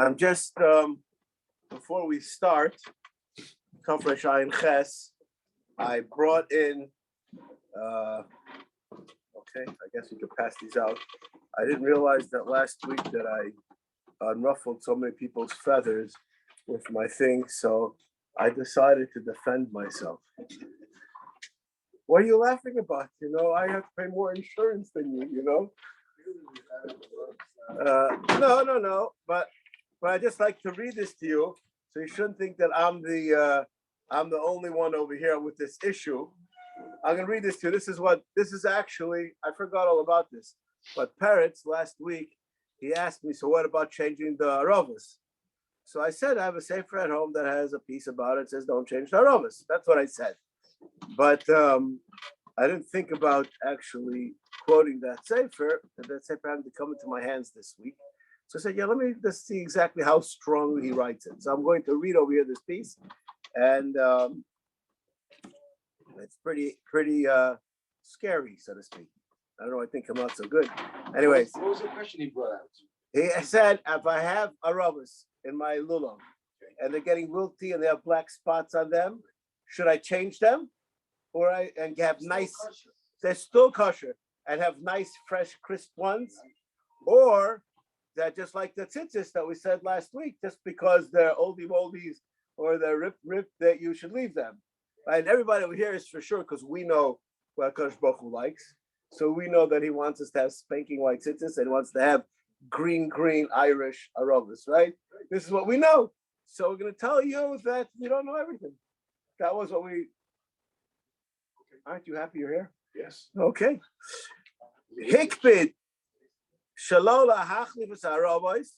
I'm just before we start, Kafresh Ayin Ches, I brought in. Okay, I guess we could pass these out. I didn't realize that last week that I unruffled so many people's feathers with my thing, so I decided to defend myself. What are you laughing about? You know, I have to pay more insurance than you. You know. No. But I just like to read this to you, so you shouldn't think that I'm the only one over here with this issue. I'm gonna read this to you. This is actually, I forgot all about this. But Peretz last week, he asked me, so what about changing the arovas? So I said I have a sefer at home that has a piece about it. It says don't change the arovas. That's what I said. But I didn't think about actually quoting that sefer. That sefer happened to come into my hands this week. So I said, yeah, let me just see exactly how strongly he writes it. So I'm going to read over here this piece, and it's pretty scary, so to speak. I don't know. I think I'm not so good. Anyways, what was the question he brought out? He said, if I have arovas in my lulav and they're getting wilty and they have black spots on them, should I change them, and have nice? They're still kosher and have nice, fresh, crisp ones, or that just like the tzitzis that we said last week, just because they're oldie moldies or they're rip, that you should leave them. And everybody over here is for sure, because we know what Kosh Baruch Hu likes. So we know that he wants us to have spanking white tzitzis and wants to have green Irish arovas, right? This is what we know. So we're going to tell you that we don't know everything. That was what we. Aren't you happy you're here? Yes. Okay. Hikbid Shalola Hachlifus Arovas.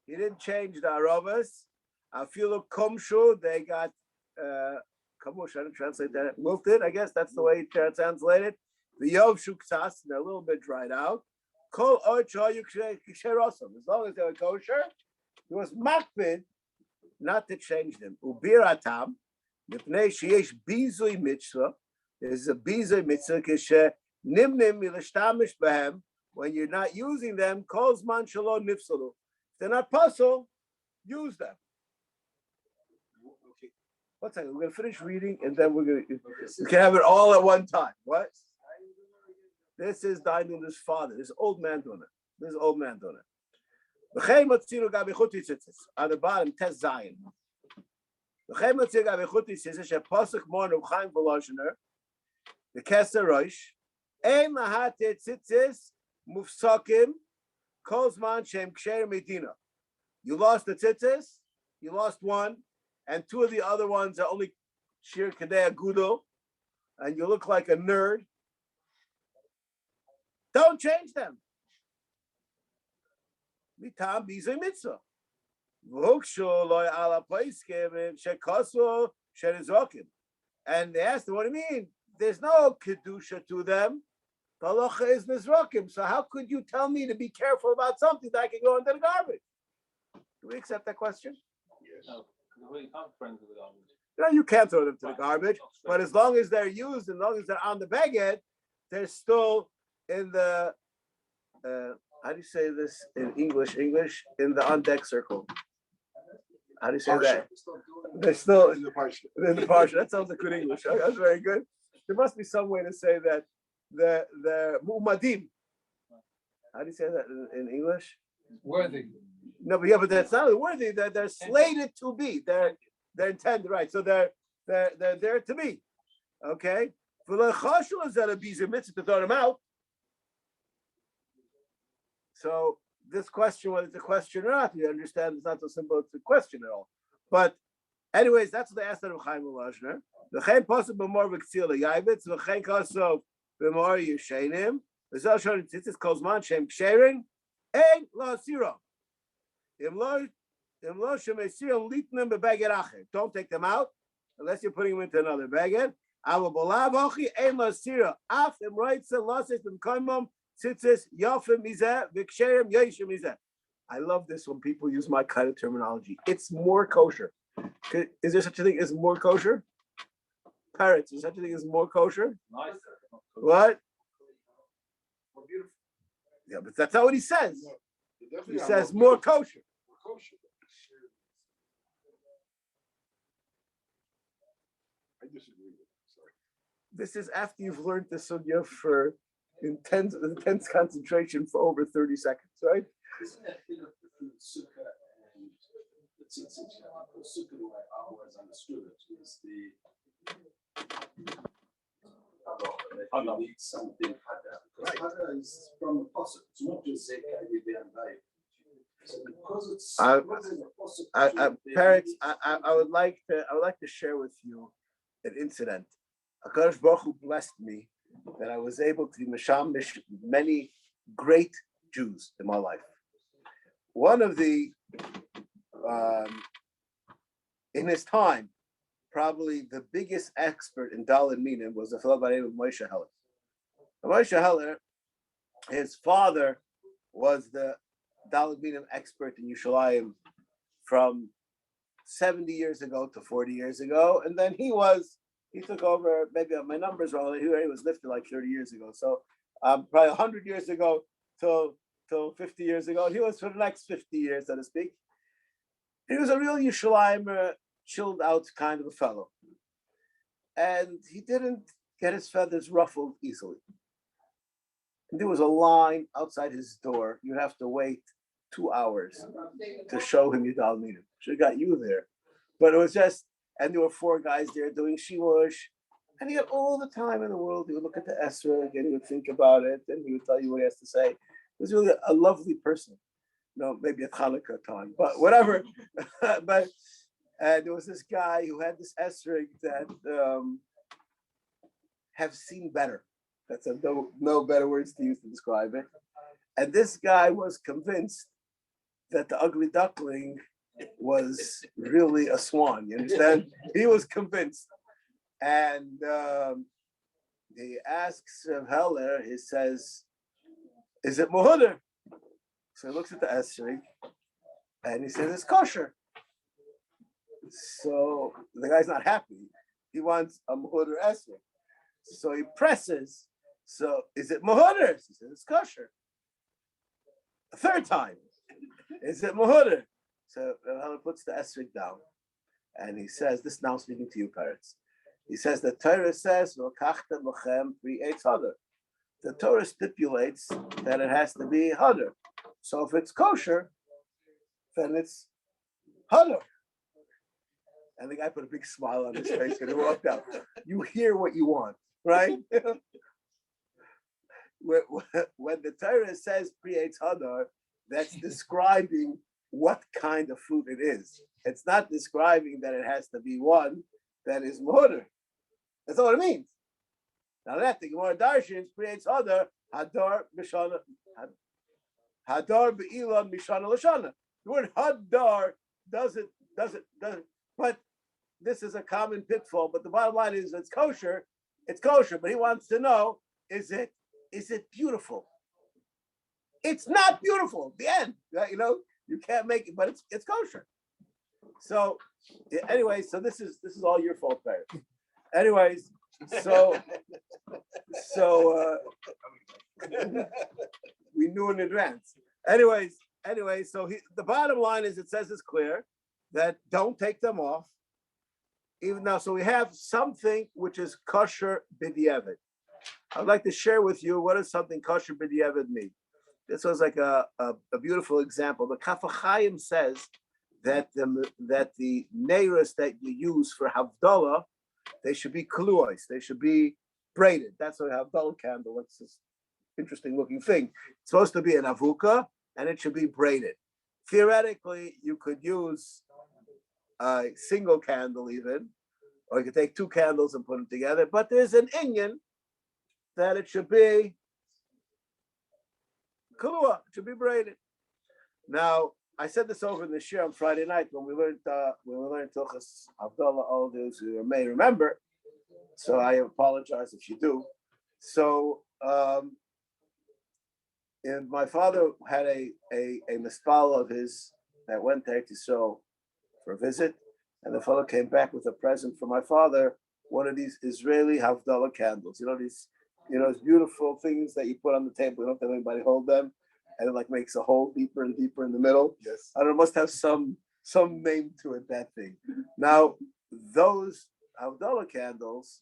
He didn't change the arovas. Afilu Komshu, they got Kamush, I didn't translate that. Wilted, I guess that's the way it translated. The Yov Shuktas, they're a little bit dried out. Kol Ocho Yuksherosum. As long as they were kosher, he was makbid not to change them. Ubiratam, Mipnei Sheyesh Bizui Mitzvah. There's a Bizui Mitzvah, Kishe Nimnim Milashtamish Behem. When you're not using them, calls man shalom nifsalu. If they're not puzzle, use them. Okay. One second, we're going to finish reading and then we can have it all at one time. What? This is Dainun's father. This old man doing it. On the bottom, Tes Zion. The Keser Rosh. Ein lahate tzitzis mufsakim kozman shem ksher medina. You lost the tzitzis, you lost one, and two of the other ones are only shir kadei agudo, and you look like a nerd. Don't change them. Mitam bizay mitzvah. V'hokshu loy ala paiskim shekasu sherizokim. And they asked him, what do you mean? There's no kedusha to them. The halacha is nizrakim. So how could you tell me to be careful about something that I can go into the garbage? Do we accept that question? Yes. No, you can't throw them to the garbage. No, you can't throw them to the garbage. But as long as they're used, as long as they're on the baguette, they're still in the, how do you say this in English? In the on deck circle. How do you say that? They're still in the parsha. That sounds like good English. That's very good. There must be some way to say that the mu'madim. How do you say that in English? Worthy. No, but that's not worthy. They're slated to be. They're intended, right? So they're there to be. Okay. For the chashul is that a bizur mitzvah to throw them out. So this question, whether it's a question or not, you understand it's not so simple. It's a question at all. But anyways, that's what they asked of Chaim Lashner. The Chaim possible more v'ksil yayvitz. The Chaim kaso b'mor yishenim. The Zal shon tzitzis kozman shem ksherin. Ein lo asiro. Im lo shem asiro litnem bebaget acher. Don't take them out unless you're putting them into another baguette. Ava bolav ochi ein lo asiro. Af im roitze loses im koimom tzitzis yafim mizeh v'ksherim yeshim mizeh. I love this when people use my kind of terminology. It's more kosher. Is there such a thing as more kosher? Parrots, is there such a thing as more kosher? Nice. What? More beautiful. Yeah, but that's not what he says. No, He says more kosher. I disagree with you. Sorry. This is after you've learned the sugya for intense concentration for over 30 seconds, right? Isn't that thing of between sukkah and the tzitzit? The sukkah, the way I always understood it, is the that you need something hada. Because hada is from the posuk. It's not just zekah and bay. So because it's because it's a posuk. Parents, I would like to share with you an incident. HaKadosh Baruch Hu blessed me that I was able to be mishamish many great Jews in my life. One of the, in his time, probably the biggest expert in Daled Minim was a fellow by the name of Moshe Heller. Moshe Heller, his father was the Daled Minim expert in Yerushalayim from 70 years ago to 40 years ago, and then he took over, maybe my numbers wrong, he was lifted like 30 years ago, so probably 100 years ago till 50 years ago. He was for the next 50 years, so to speak. He was a real Yerushalayim, chilled out kind of a fellow. And he didn't get his feathers ruffled easily. And there was a line outside his door. You'd have to wait 2 hours to show him your Daled Minim. Should have got you there. But it was just, and there were 4 guys there doing Shiur. And he had all the time in the world. He would look at the Esrog and he would think about it and he would tell you what he has to say. He was really a lovely person. Maybe at Hanukkah time, but whatever. But there was this guy who had this esrog that have seen better. That's no better words to use to describe it. And this guy was convinced that the ugly duckling was really a swan. You understand? He was convinced. And he asks Heller, he says, "Is it Muhuder?" So he looks at the esrog and he says, "It's kosher." So the guy's not happy. He wants a Muhuder esrog. So he presses. So is it Muhuder? He says, "It's kosher." A 3rd time, "Is it Muhuder?" So Heller puts the esrog down and he says, this now speaking to you, parents. He says, the Torah says, the Torah stipulates that it has to be hadar. So if it's kosher, then it's hadar. And the guy put a big smile on his face and he walked out. You hear what you want, right? When the Torah says creates hadar, that's describing what kind of food it is. It's not describing that it has to be one that is muhuder. That's all it means. Now that the Gemara Darshan creates hadar mishana, hadar be'ilan mishana l'shana. The word hadar doesn't. But this is a common pitfall. But the bottom line is, it's kosher. It's kosher. But he wants to know: is it beautiful? It's not beautiful. The end. You can't make it, but it's kosher. So anyway, so this is all your fault, Barry. Anyways, so we knew in advance. Anyways, so the bottom line is, it says it's clear that don't take them off. Even now, so we have something which is kosher b'diavad. I'd like to share with you what does something kosher b'diavad mean. This was like a beautiful example. The Kaf HaChaim says that the neiros that you use for Havdalah, they should be kluos, they should be braided. That's a Havdalah candle. It's this interesting looking thing. It's supposed to be an avuka and it should be braided. Theoretically, you could use a single candle even, or you could take 2 candles and put them together, but there's an inyan that it should be kulua, it should be braided. Now, I said this over in the Shiur on Friday night when we learned Hilchos Havdalah. All those who may remember, so I apologize if you do. So, and my father had a mispal of his that went there to show for a visit, and the fellow came back with a present for my father, one of these Israeli Havdalah candles. These beautiful things that you put on the table. You don't have anybody hold them, and it like makes a hole deeper and deeper in the middle. Yes. I don't know, must have some some name to it, that thing. Now, those Havdalah candles,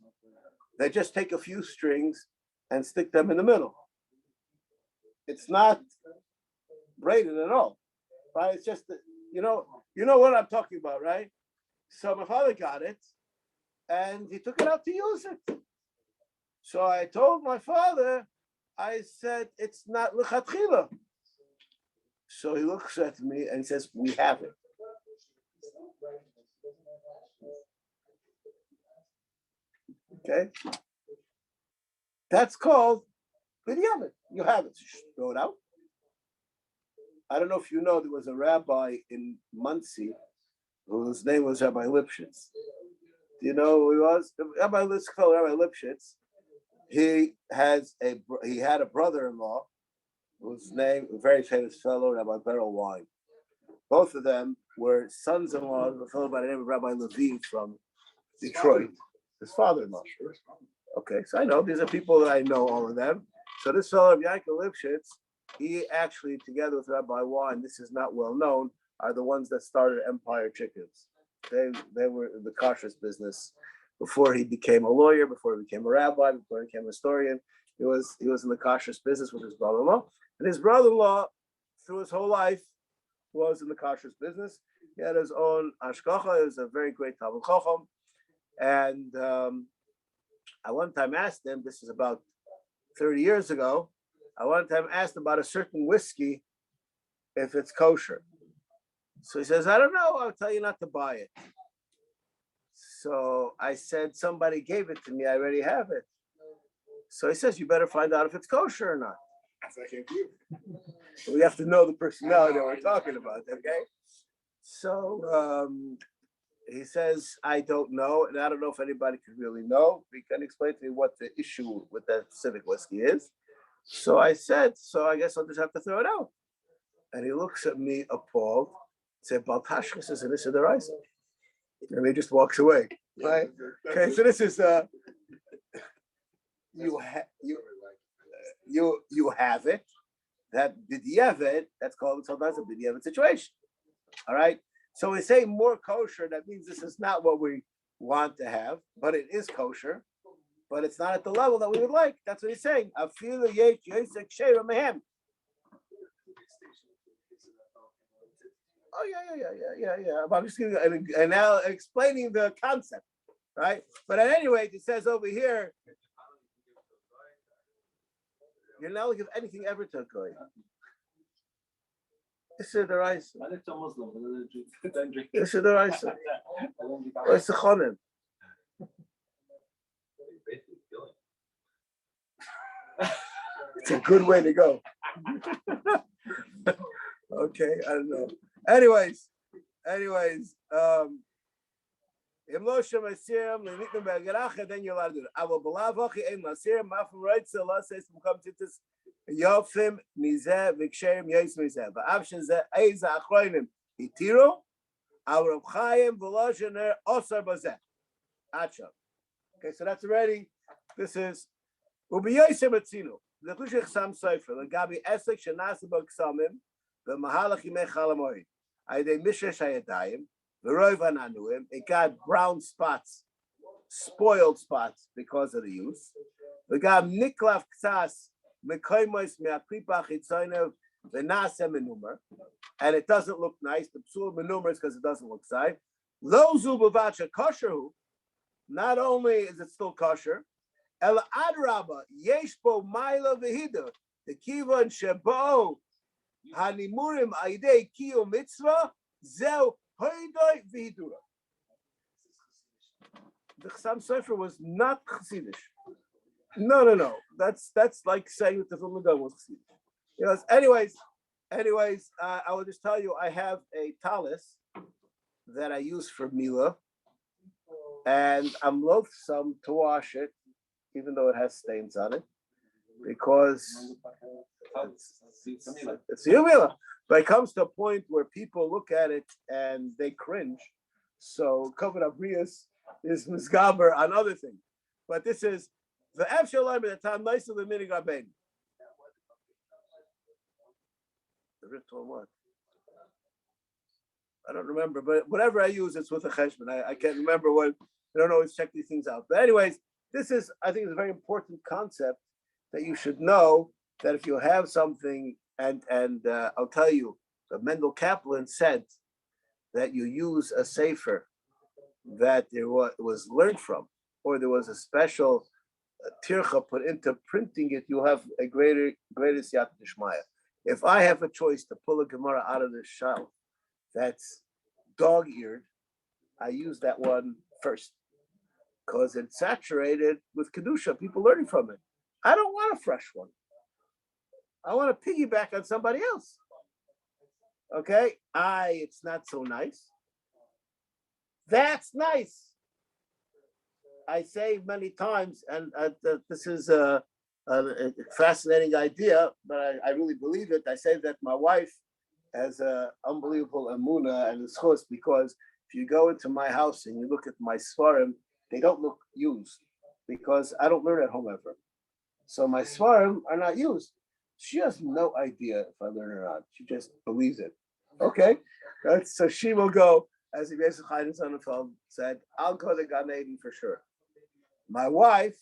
they just take a few strings and stick them in the middle. It's not braided at all, right? It's just, you know what I'm talking about, right? So my father got it, and he took it out to use it. So I told my father, I said, it's not lechatchila. So he looks at me and says, we have it. Okay? That's called b'diavad. You have it. Just throw it out. I don't know if you know, there was a rabbi in Muncie whose name was Rabbi Lipschitz. Do you know who he was? Rabbi Lipschitz. He had a brother-in-law whose name, a very famous fellow, Rabbi Berurah. Both of them were sons-in-law of a fellow by the name of Rabbi Levine from Detroit. His father-in-law. Okay, so I know these are people that I know, all of them. So this fellow of Yaakov Lipschitz, he actually, together with Rabbi Wine, this is not well known, are the ones that started Empire Chickens. They were in the kashrus business before he became a lawyer, before he became a rabbi, before he became a historian. He was in the kashrus business with his brother-in-law, and his brother-in-law, through his whole life, was in the kashrus business. He had his own hashgacha. He was a very great Talmid Chacham, and I one time asked him. This is about 30 years ago. I one time asked him about a certain whiskey, if it's kosher. So he says, I don't know. I'll tell you not to buy it. So I said, somebody gave it to me. I already have it. So he says, you better find out if it's kosher or not. So we have to know the personality that we're talking about, okay? So he says, I don't know, and I don't know if anybody could really know. He can explain to me what the issue with that specific whiskey is. So I said, so I guess I'll just have to throw it out. And he looks at me appalled, said, Baltashkas is an Issa D'Oraisa. And he just walks away. Right? Okay, so this is you have it. That b'diavad, that's called sometimes a b'diavad situation. All right. So we say more kosher. That means this is not what we want to have, but it is kosher. But it's not at the level that we would like. That's what he's saying. Afilu yesh yosek sheira mehem. Oh yeah. I'm just giving and now explaining the concept, right? But at any rate, it says over here, you're not going to give anything ever to a goy. This is the rice. This is the rice. It's a chonim. It's a good way to go. Okay, I don't know. Anyways, then you're allowed to do it. Yofim mizeh v'ksherim yos mizeh. V'avshin zeh eiz ha'achronim hitiro. Our Reb Chaim v'loshener osar bazeh. Acha. Okay, so that's already. This is ubiyosim etzinu. The Kushich Sam Sofer. The Gabi Esek Shenasa B'Ksamim. The Mahalach Yimei Chalamoid. Aydei Mishesh Hayadayim. The Roiv Hananuim. It got brown spots, spoiled spots because of the use. The Gab Niklav Ktsas. And it doesn't look nice. The psul menumer is because it doesn't look nice. Not only is it still kosher, the kivan shebo hanimurim aidei kiyo mitzvah zeu hoidoi v'hidura. The Chassam Sofer was not chassidish. No. That's like saying that the Vilna was chassidish. Yes. Anyways, I will just tell you, I have a talis that I use for Mila, and I'm loathsome to wash it, even though it has stains on it, because it's Mila. But it comes to a point where people look at it and they cringe. So Kavod Abrius is misgaber on other things. But this is the Efshalim at the time nice of the Minigaben. The ripped on what? I don't remember, but whatever I use, it's with a cheshbon. I can't remember what. I don't always check these things out. But anyways, this is, I think, is a very important concept that you should know, that if you have something, and I'll tell you, Mendel Kaplan said that you use a sefer that there was learned from, or there was a special tircha put into printing it, you have a greater siyata d'shmaya. If I have a choice to pull a Gemara out of the shelf that's dog-eared, I use that one first because it's saturated with kedusha. People learning from it. I don't want a fresh one. I want to piggyback on somebody else. Okay, it's not so nice. That's nice. I say many times, and this is a fascinating idea, but I really believe it. I say that my wife has an unbelievable amuna and schos, because if you go into my house and you look at my svarim, they don't look used, because I don't learn at home ever. So my svarim are not used. She has no idea if I learn or not. She just believes it. Okay, so she will go, as the Yosef Chaim Sonnenfeld said, I'll go to Gan Eden for sure. My wife,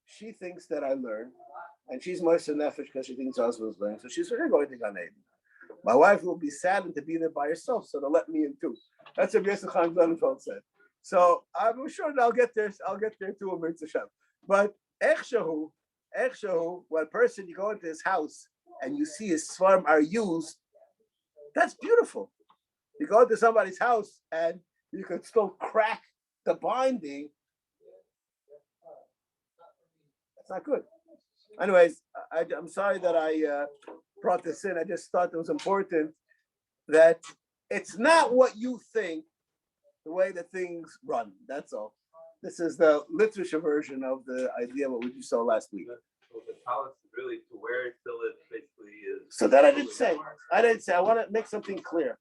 she thinks that I learn, and she's Moshe Nefesh because she thinks her husband's learning, so she's really going to Gan Eden. My wife will be saddened to be there by herself, so they'll let me in too. That's what Yosef Chaim Sonnenfeld said. So I'm sure that I'll get there too, a Mitzvah Shem. But Echshahu, when a person, you go into his house and you see his svarim are used, that's beautiful. You go into somebody's house and you can still crack the binding. That's not good. Anyways, I'm sorry that I brought this in. I just thought it was important that it's not what you think, the way that things run. That's all. This is the literature version of the idea what we just saw last week. So the talent really to wear it till it basically is. So that I didn't say. I want to make something clear.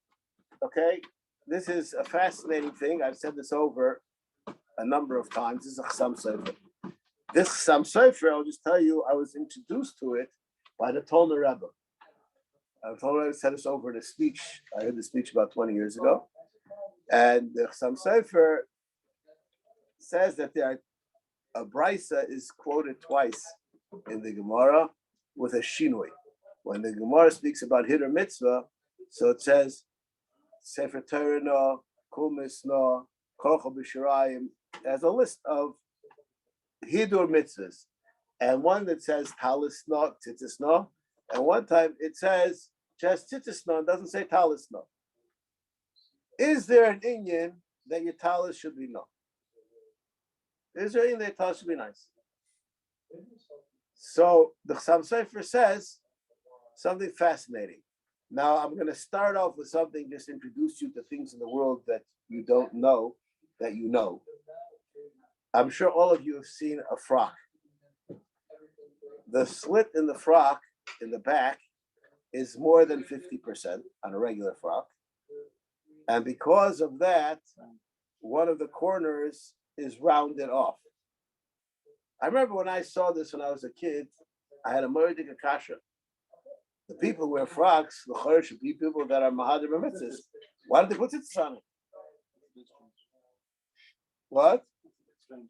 Okay, this is a fascinating thing. I've said this over a number of times. This is a Chassam Sofer. This Chassam Sofer, I'll just tell you, I was introduced to it by the Tolner Rebbe. The Tolner Rebbe said this over in a speech. I heard the speech about 20 years ago. And the Chassam Sofer says that a brisa is quoted twice in the Gemara with a shinui. When the Gemara speaks about hidur mitzvah, so it says Sefer Torah no, Kumis no, Korcha b'Shirayim. There's a list of hidur mitzvahs, and one that says talis no, tzitzis no, and one time it says just tzitzis no, and doesn't say talis no. Is there an inyan that your talis should be no? Is there an inyan that your talis should be nice? So the Chassam Sofer says something fascinating. Now I'm going to start off with something, just introduce you to things in the world that you don't know, that you know. I'm sure all of you have seen a frock. The slit in the frock in the back is more than 50% on a regular frock. And because of that, one of the corners is rounded off. I remember when I saw this when I was a kid, I had a Moedik Akasha. The people who wear frocks, the Chor should be people that are Mahadir Mitzvahs. Why did they put tzitzis on it? What?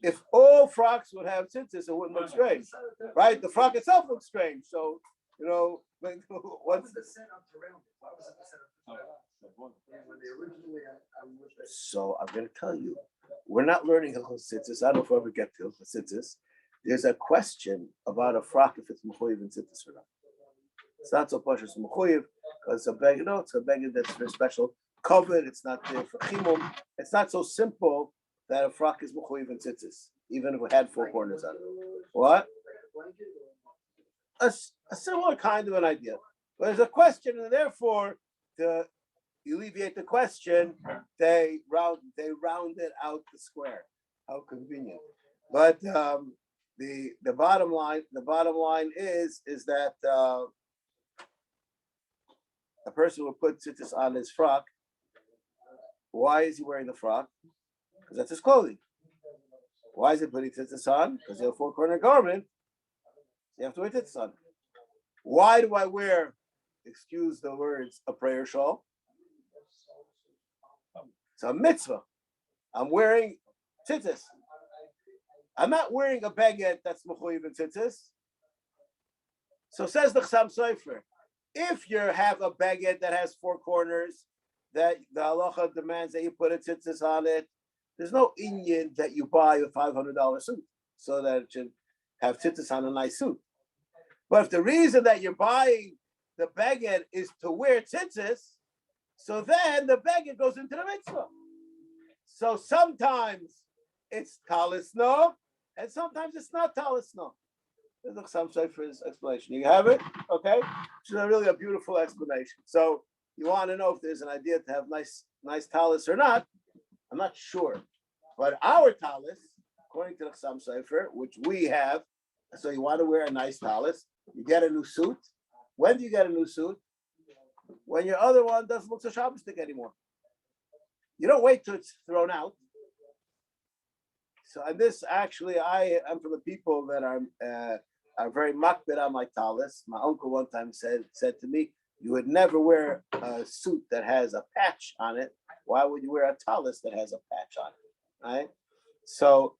If all frocks would have tzitzis, it wouldn't look strange, right? The frock itself looks strange. So, what's the set up around it? Why was it the set up? So I'm going to tell you, we're not learning Hilchos Tzitzis. I don't know if we'll ever get to Hilchos Tzitzis. There's a question about a frock if it's mechuyev in tzitzis or not. It's not so much as mechuyev because it's a bag. It's a bag that's for special covered. It's not there for chimum. It's not so simple that a frock is mechuyev in tzitzis, even if it had four corners on it. What? A similar kind of an idea. But there's a question, and therefore, to alleviate the question, they rounded out the square. How convenient! But the bottom line is that a person will put tzitzis on his frock. Why is he wearing the frock? Because that's his clothing. Why is he putting tzitzis on? Because he has a four-corner garment. You have to wear tzitzis on. Why do I wear, excuse the words, a prayer shawl? So a mitzvah. I'm wearing tzitzis. I'm not wearing a baguette that's mechuyev in tzitzis. So says the Chassam Sofer, if you have a baguette that has four corners, that the halacha demands that you put a tzitzis on it, there's no inyan that you buy a $500 suit so that it should have tzitzis on a nice suit. But if the reason that you're buying the baguette is to wear tzitzis, so then the baguette goes into the mitzvah. So sometimes it's talis no, and sometimes it's not talis no. There's the Chassam Sofer's explanation. You have it? Okay? Which is really a beautiful explanation. So you want to know if there's an idea to have nice talis or not. I'm not sure. But our talis, according to the Chassam Sofer, which we have, so you want to wear a nice talis, you get a new suit. When do you get a new suit? When your other one doesn't look so Shabbos-tic anymore. You don't wait till it's thrown out. So, and this actually, I am from the people that are very makbid on my talis. My uncle one time said to me, you would never wear a suit that has a patch on it. Why would you wear a talis that has a patch on it? Right? So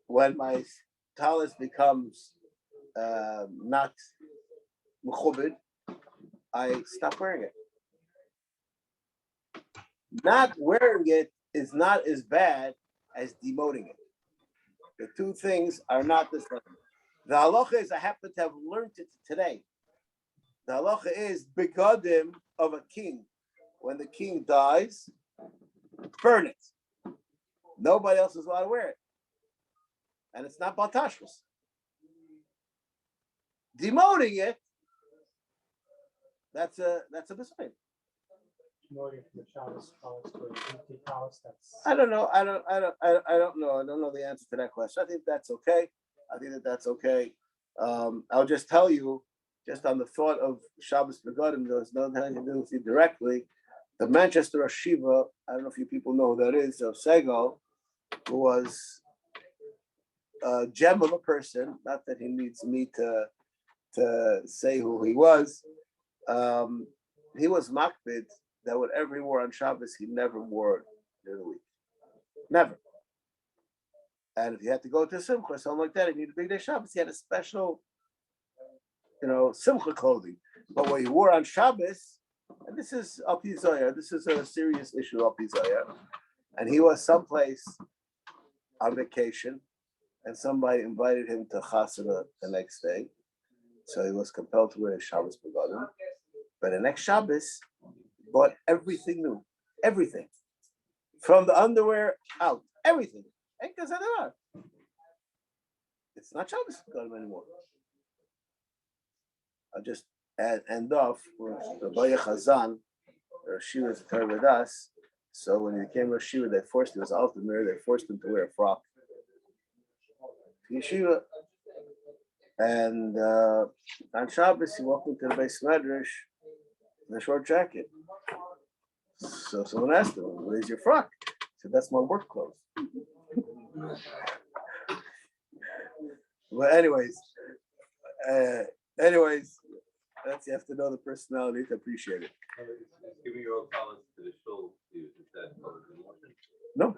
when my talis becomes not mechubed, I stop wearing it. Not wearing it is not as bad as demoting it. The two things are not the same. The halacha is, I happen to have learned it today. The halacha is begadim of a king. When the king dies, burn it. Nobody else is allowed to wear it. And it's not baltashvus. Demoting it, that's a mistake. I don't know. I don't know. I don't know the answer to that question. I think that's okay. I'll just tell you, just on the thought of Shabbos Begadim, there's nothing to do with you directly. The Manchester Yeshiva, I don't know if you people know who that is, of Segal, who was a gem of a person, not that he needs me to say who he was. He was makbid that whatever he wore on Shabbos, he never wore during the week. Never. And if he had to go to a simcha or something like that, he needed a big day Shabbos, he had a special, simcha clothing. But what he wore on Shabbos, and this is Al Pi Zohar, this is a serious issue, Al Pi Zohar. And he was someplace on vacation, and somebody invited him to Chasana the next day. So he was compelled to wear a Shabbos begadim. But the next Shabbos, he bought everything new. Everything. From the underwear out. Everything. It's not Shabbos begadim anymore. I'll just end off with Rabbi Chazan, Shiur is a with us. So when he became Shiur, they forced him, it was ultimate, they forced him to wear a frock. Yeshiva. And on Shabbos, he walked into the Beis Medrash in a short jacket. So someone asked him, "Where's your frock?" He said, "That's my work clothes." But anyways, that's, you have to know the personality to appreciate it. Giving your own talents to the shul, is that no,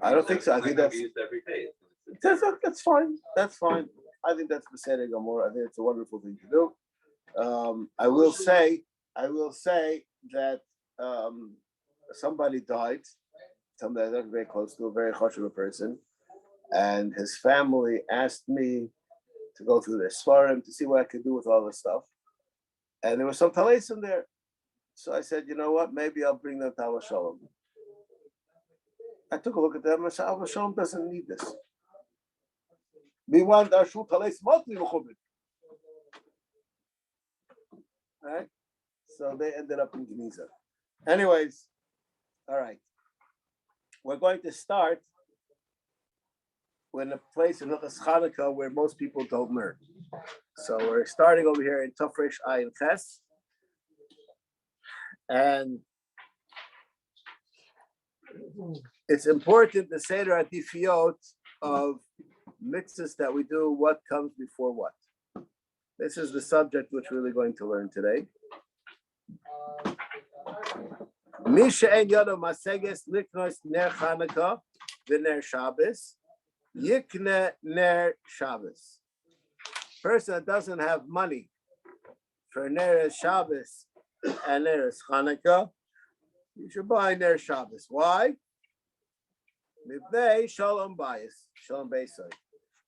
I don't think so. I think that's used every day. That's fine. That's fine. I think that's Beseder Gomor. I think it's a wonderful thing to do. I will say that somebody died, somebody that's very close to a very chashuv person, and his family asked me to go through their svarim to see what I could do with all this stuff. And there was some talais in there. So I said, you know what? Maybe I'll bring them to Al Shalom. I took a look at them and said, Al Shalom doesn't need this. We want our shul talais mostly mechubed. Right? So they ended up in Geniza. Anyways, all right. We're going to start in a place in Hilchos Chanukah where most people don't learn. So we're starting over here in Tafresh Ayin Ches. And it's important the Seder Adifiyot of mitzvahs that we do, what comes before what. This is the subject which we're really going to learn today. Misha and Yoda Maseges Liknos Ner Chanukah V'Ner Shabbos Yikne Ner Shabbos. Person that doesn't have money for Ner Shabbos and Ner Chanukah, you should buy Ner Shabbos. Why? Mipnei Shalom Bayis, Shalom Beisai.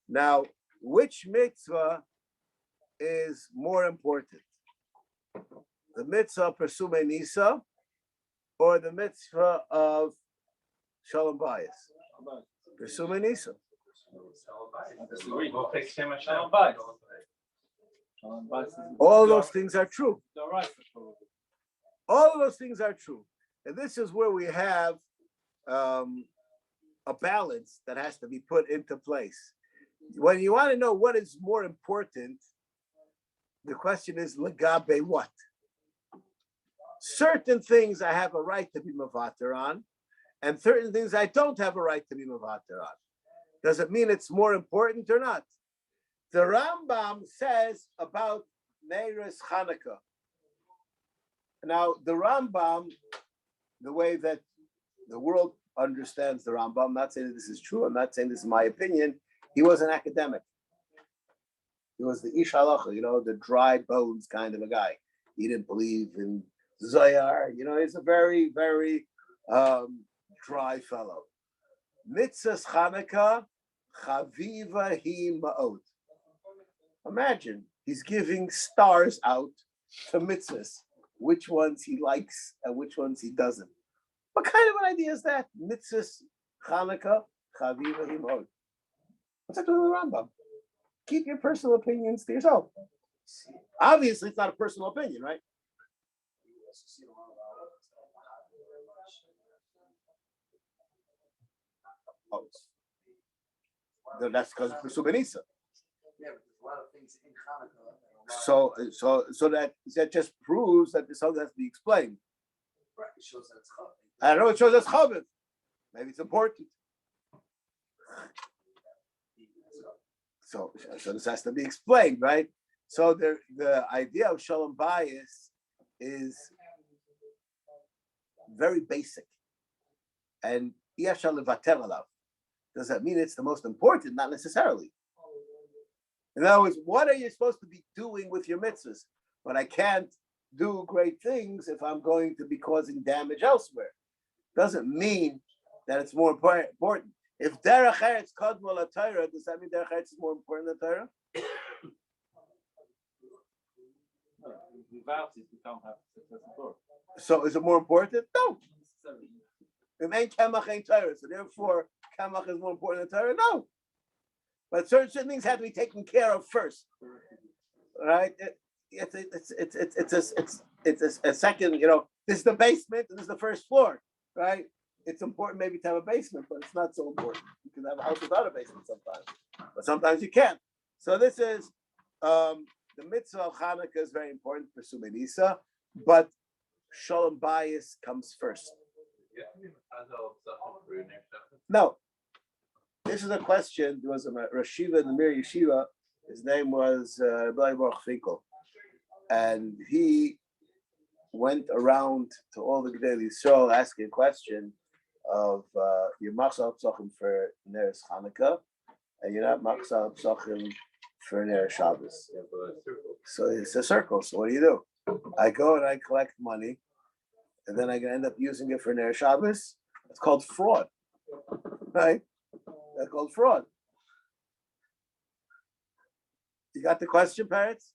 Now, which mitzvah is more important? The mitzvah of Persume Nisa or the mitzvah of Shalom Bayis? Persume Nisa. All those things are true. All of those things are true. And this is where we have a balance that has to be put into place. When you want to know what is more important, the question is legabe what? Certain things I have a right to be mavater on, and certain things I don't have a right to be mavater on. Does it mean it's more important or not? The Rambam says about Neiros Chanukah. Now, the Rambam, the way that the world understands the Rambam, I'm not saying that this is true, I'm not saying this is my opinion, he was an academic. He was the Ish Halacha, the dry bones kind of a guy. He didn't believe in Zohar, he's a very, very dry fellow. Mitzvahs Chanukah, Chaviva hi ma'od. Imagine, he's giving stars out to mitzvahs, which ones he likes and which ones he doesn't. What kind of an idea is that? Mitzvahs Chanukah, Chaviva hi ma'od. What's that to do with the Rambam? Keep your personal opinions to yourself. Obviously, it's not a personal opinion, right? Oh. That's because of Persume Nisa. Yeah, but there's a lot of things in Hanukkah. So that just proves that this has to be explained. Right, it shows that it's chav. I don't know. It shows us chaviv. Maybe it's important. So this has to be explained, right? So the idea of shalom bayis is very basic, and yashal levater alav. Does that mean it's the most important? Not necessarily. In other words, what are you supposed to be doing with your mitzvahs? But I can't do great things if I'm going to be causing damage elsewhere. Doesn't mean that it's more important. If derech eretz kadmol Torah, does that mean derech eretz is more important than Torah? Without it, you can't have successful Torah. So is it more important? No. It ain't Kemach ain't Torah, so therefore Kemach is more important than Torah? No. But certain things have to be taken care of first, right? It's a second. This is the basement and this is the first floor, right? It's important maybe to have a basement, but it's not so important. You can have a house without a basement sometimes, but sometimes you can't. So this is the mitzvah of Hanukkah is very important for Persume Nisa, but Shalom Bayis comes first. No. This is a question. There was a Rosh Yeshiva in the Mir Yeshiva. His name was Rabbi Berurah, and he went around to all the Gedei Yisrael asking a question of your machzal psachim for Neres Chanukah, and you're not machzal psachim for Neres Shabbos. So it's a circle. So what do? I go and I collect money, and then I can end up using it for Neres Shabbos. It's called fraud, right? That's called fraud. You got the question, parents?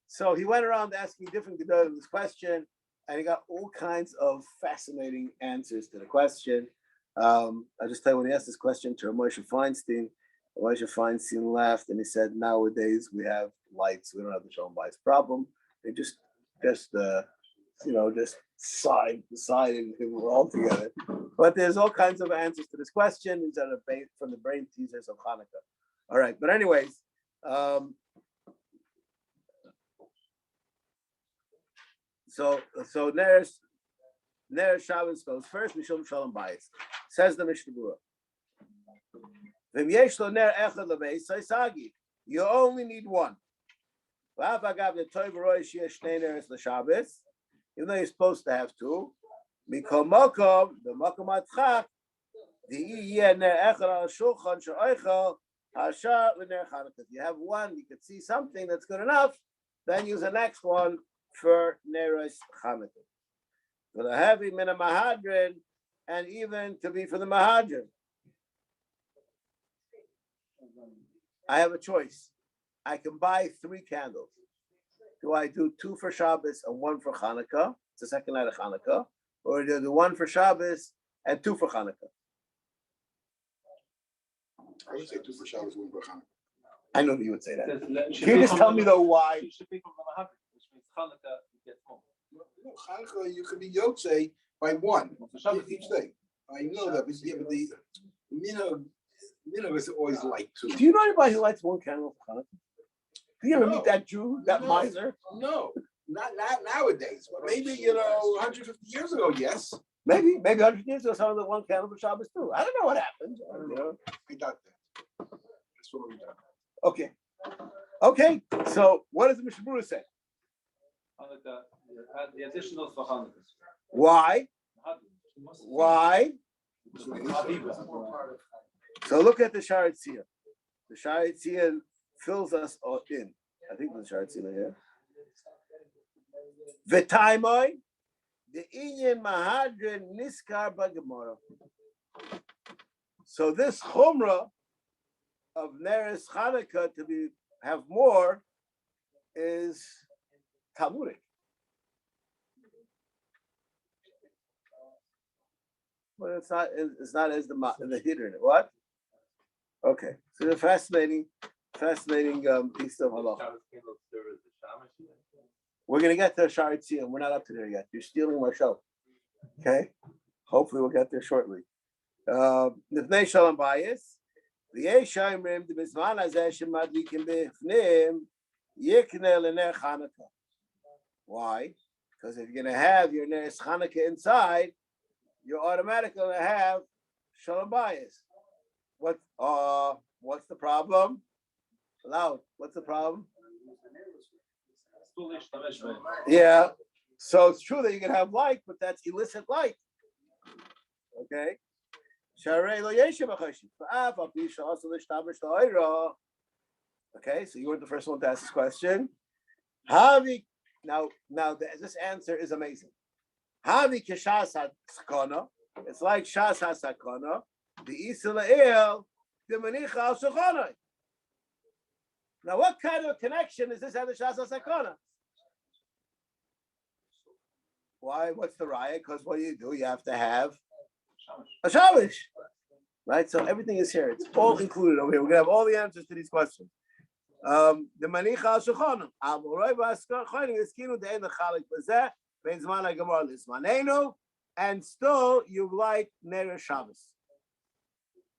So he went around asking different Gedolim this question, and he got all kinds of fascinating answers to the question. I just tell you, when he asked this question to Moshe Feinstein laughed and he said, "Nowadays we have lights. We don't have the Shalom Bayis problem. They just deciding we're all together." But there's all kinds of answers to this question. These are from the brain teasers of Hanukkah. All right, but anyways, so Neres Shabbos goes first. Mishum Shalom Bayis. Says the Mishna Berurah. You only need one. Even though you're supposed to have two, Mikol Mokom, the Mokom Atchak, the Iyeh Ner Echad al Shulchan She'oichel Hashar L'Ner Chanukah. If you have one, you can see something that's good enough, then use the next one for Neros Chanukah. For the heavy Mina Mahadrin, and even to be for the Mahadrin. I have a choice. I can buy 3 candles. Do I do 2 for Shabbos and 1 for Hanukkah? It's the second night of Hanukkah. Or do I do 1 for Shabbos and 2 for Hanukkah? I would say 2 for Shabbos, 1 for Hanukkah. I know you would say that. Can you just tell me though why? It should be from the Mahavir, which means Hanukkah gets more. No, Hanukkah, you could be Yotzei by 1 each day. I know that, but yeah, but the minhag is always like 2. Do you know anybody who lights 1 candle for Hanukkah? Do you ever meet that Jew, that miser? No, not nowadays. But maybe 150 years ago, yes. Maybe 100 years ago, someone lit 1 candle for Shabbos too. I don't know what happened. I don't know. I doubt that. That's what we done. Okay. So what does the Berurah say? Hanukkah, the additional for Hanukkah. Why? So look at the Shiur. The Shiur fills us all in. I think the Shiur here. V'taimoi, the inyan mahadrin niskar b'gemara. So this chumrah of Neres Chanukah to have more is Talmudic. But it's not as the hitter in it. What? Okay. So the fascinating piece of halacha. We're gonna get to Shiur and we're not up to there yet. You're stealing my show. Okay. Hopefully we'll get there shortly. Nifnei Shalom Bayis. The Yeshayimrim the Bisman Hazeh Shemadlikim B'Ifnim Yiknei L'Ner Chanukah. Why? Because if you're gonna have your Neres Chanukah inside, you're automatically gonna have Shalom Bayis. What's the problem? Loud. What's the problem? Yeah. So it's true that you can have light, but that's illicit light. Okay. Okay, so you weren't the first one to ask this question. Now this answer is amazing. It's like Shas HaSakana, the Israel, the Manicha al Shulchanai. Now, what kind of connection is this at the Shas HaSakana? Why? What's the riot? Because what do? You have to have a Shabbos. Right? So everything is here. It's all included over here. We're going to have all the answers to these questions. The Manicha al Shulchanai. And still you light Ner Shabbos.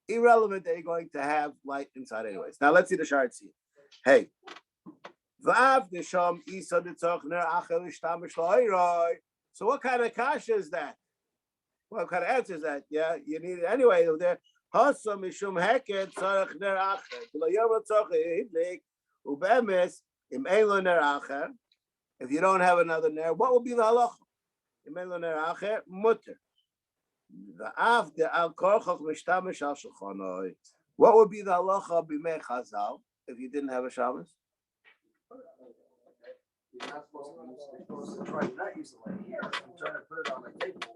Irrelevant that you're going to have light inside anyways. Now let's see the Shiur. Hey. So what kind of kasha is that? What kind of answer is that? Yeah, you need it anyway. There. If you don't have another ner, what would be the halacha? What would be the halacha b'mei Chazal if you didn't have a Shabbos? You're not supposed to try to not use the light here. I'm trying to put it on the table to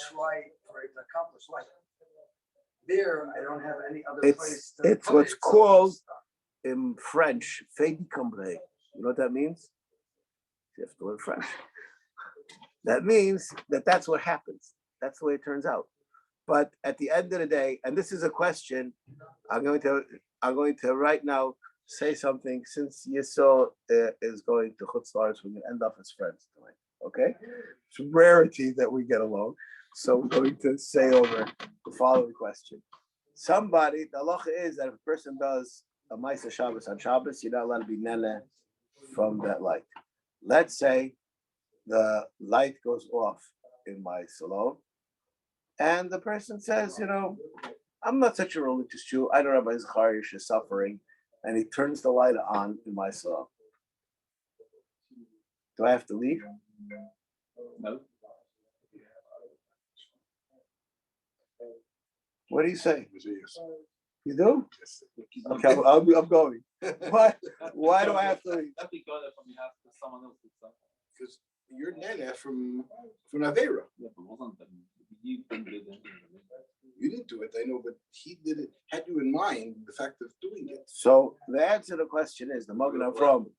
try for it to accomplish light. There, I don't have any other place to it's put what's it, called in French, fait de cambrai. You know what that means? You have to learn French. That means that's what happens. That's the way it turns out. But at the end of the day, and this is a question, I'm going to right now say something, since Yisrael is going to Chutz La'aretz, we're going to end up as friends tonight. Okay? It's a rarity that we get along. So we're going to say over the following question. The halacha is that if a person does a Ma'aseh Shabbos on Shabbos, you're not allowed to be nene from that light. Let's say the light goes off in my salon, and the person says, I'm not such a religious Jew. I know Rabbi Zacharias is suffering, and he turns the light on in my salon. Do I have to leave? No. What do you say? It was a yes. You do? Yes. Okay, I'm going. Why do I have to leave? That'd be good if we have someone else did something. Because you're Nana from Avera. Yeah, but wasn't them. You didn't do that. You didn't do it, I know, but he did it, had you in mind, the fact of doing it. So the answer to the question is the Magen Avram.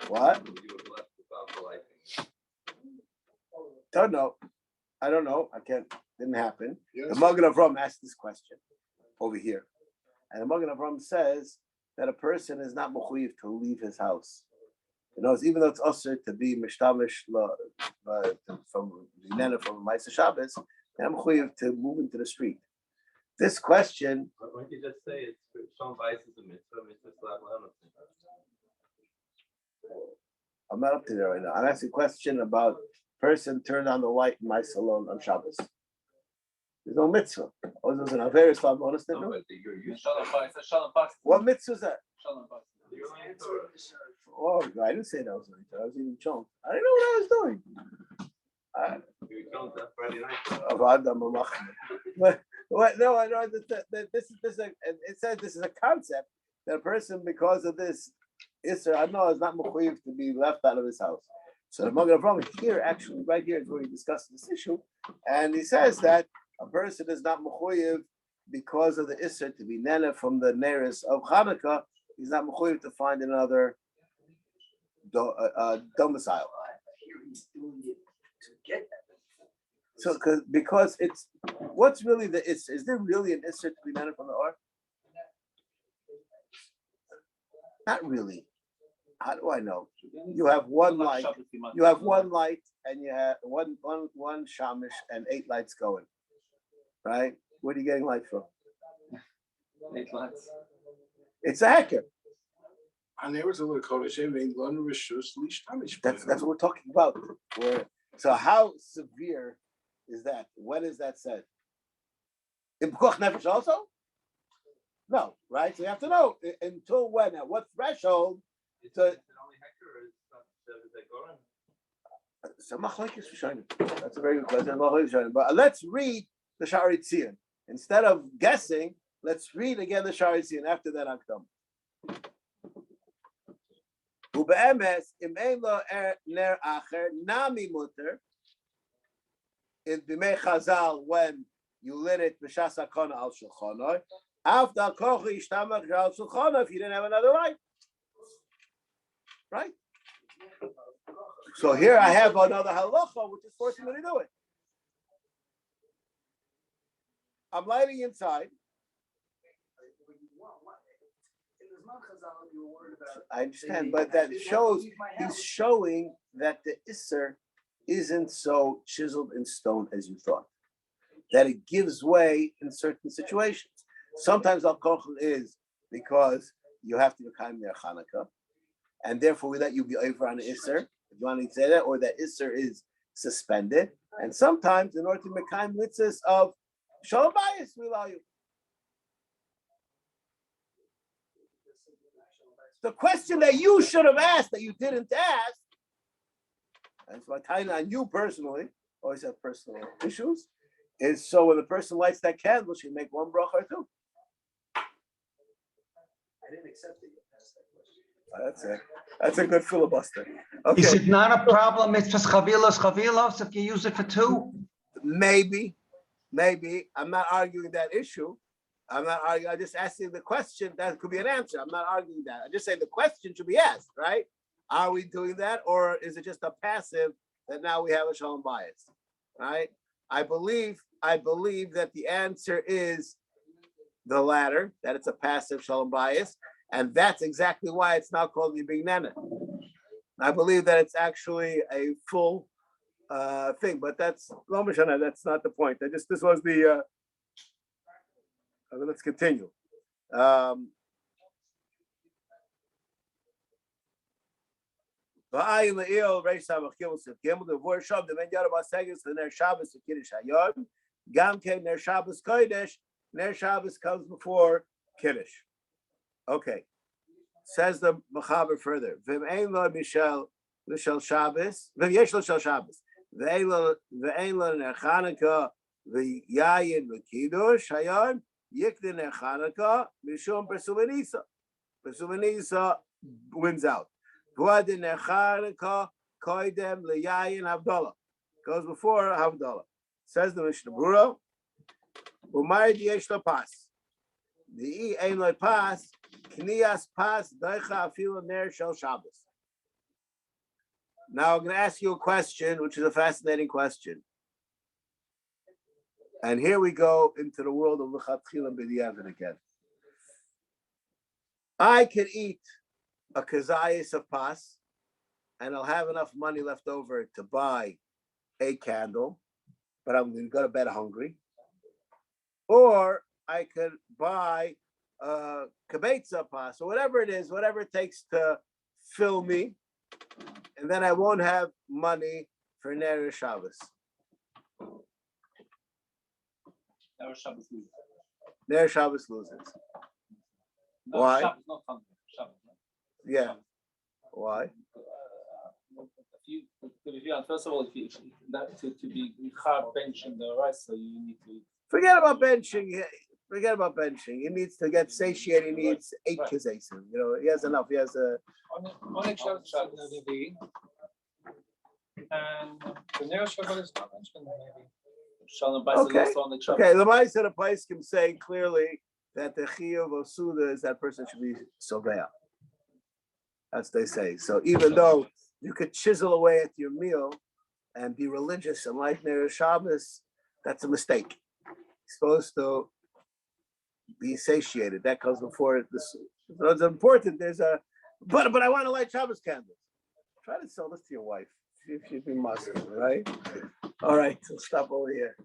What? Don't know. I don't know. I can't. Didn't happen. Yes. The Magen Avram asked this question over here, and the Magen Avram says that a person is not mechuyev to leave his house. You know, even though it's usher to be mishtamish from Yinena from Ma'aseh Shabbos, I'm mechuyev to move into the street. This question. Why don't you just say it's Shalom Bayis is a mitzvah, mitzvah Slav Lamed. I'm not up to there right now. I'm asking a question about person turned on the light in my salon on Shabbos. There's no mitzvah. Oh, there's an Avera Slav Lamed. No, but you're used Shalom Bayis, Shalom Bayis. What mitzvah is that? Shalom Bayis. Oh, I didn't say that was right. I was eating chunk. I didn't know what I was doing. You don't that Friday night. But no, I know that this is it says this is a concept that a person because of this Isser, I know is not mechuyev to be left out of his house. So the Magen Avram here, actually, right here is where he discusses this issue, and he says that a person is not mechuyev because of the Isser to be nene from the nearest of Hanukkah. He's not mechuyev to find another domicile. He's doing it to get that. So, because it's what's really the Isser? Is there really an Isser to be nene from the Or? Not really. How do I know? You have one light. You have one light, and you have one shamish and 8 lights going. Right? Where are you getting light from? 8 lights. It's a hacker. And there was a little Kodesh, That's what we're talking about. So how severe is that? When is that said? In Pekuach Nefesh also? No, right? So you have to know until when, at what threshold. Is it only Hector or is that Goran? That's a very good question. But let's read the Sha'ar Tzion. Instead of guessing, let's read again the Sha'ar Tzion. After that, I'm done. Ube'emes im ein lo ner acher nami muter. In Bimei Chazal, when you lit it b'shas hakona al shulchanoi, after kochi ishtamach al shulchanoi, if you didn't have another light, right? So here I have another halacha, which is forcing me to do it. I'm lighting inside. I understand, but that shows he's showing that the Isser isn't so chiseled in stone as you thought. That it gives way in certain situations. Sometimes al-kochel is because you have to be kind near Hanukkah, and therefore we let you be over on an Isser, if you want to say that, or that Isser is suspended. And sometimes in order to make kind mitzvahs of Shalom Bayis, we allow you. The question that you should have asked that you didn't ask, and so I tie it on you personally, always have personal issues, is so when the person lights that candle, she make one bracha or two. I didn't accept it. That's a good filibuster. Okay. Is it not a problem? It's just chavilos if you use it for 2? Maybe. I'm not arguing that issue. I'm just asking the question. That could be an answer. I'm not arguing that. I just say the question should be asked, right? Are we doing that, or is it just a passive that now we have a shalom bayis, right? I believe that the answer is the latter, that it's a passive shalom bayis, and that's exactly why it's now called Yibing Nana. I believe that it's actually a full thing, but that's lo mishana. That's not the point. This was the. Let's continue. V'ayin le'il reish samach gimel sif gimel the vor shav the ben yarab asegis the ner Shabbos the kiddush hayom gam ke ner Shabbos kodesh ner Shabbos comes before kiddush. Okay, says the Mechaber further. V'im ein lo mishel l'shel Shabbos v'im yesh lo shel Shabbos v'ein lo ner Chanukah the yayin v'kiddush hayon yikdin Chanukah mishum persumanisa. Persumanisa wins out. V'adin Chanukah koidem leyayin havdalah. Goes before havdalah. Says the Mishna Berurah. Umayid yesh lo pas. The ein lo pas. Knias pas daicha afilu ner shel Shabbos. Now I'm going to ask you a question, which is a fascinating question. And here we go into the world of l'chatchila b'diavad again. I could eat a kazayas of pas, and I'll have enough money left over to buy a candle, but I'm going to go to bed hungry. Or I could buy a kibetza pas, or whatever it is, whatever it takes to fill me, and then I won't have money for Ner Shabbos. Ner Shabbos loses. Ner Shabbos loses. No, Why? Shabbos, not Sunday. Shabbos. Yeah. Shabbos. Why? First of all, to be benching the rice, so you need to. Forget about benching. Forget about benching. He needs to get satiated. He needs 8 kizesim. You know, he has enough. He has a. And the nearest Shabbat is not mentioned, maybe. Okay. The Ma'aseh of the Paiskim say clearly that the chiyuv of Suda is that person should be sobea. That's they say. So even though you could chisel away at your meal and be religious and like Ner Shabbos, that's a mistake. You're supposed to be satiated. That comes before this. So it's important. There's a but I want to light Shabbos candles. Try to sell this to your wife. See if she'd be Muslim, right? All right, we'll stop over here.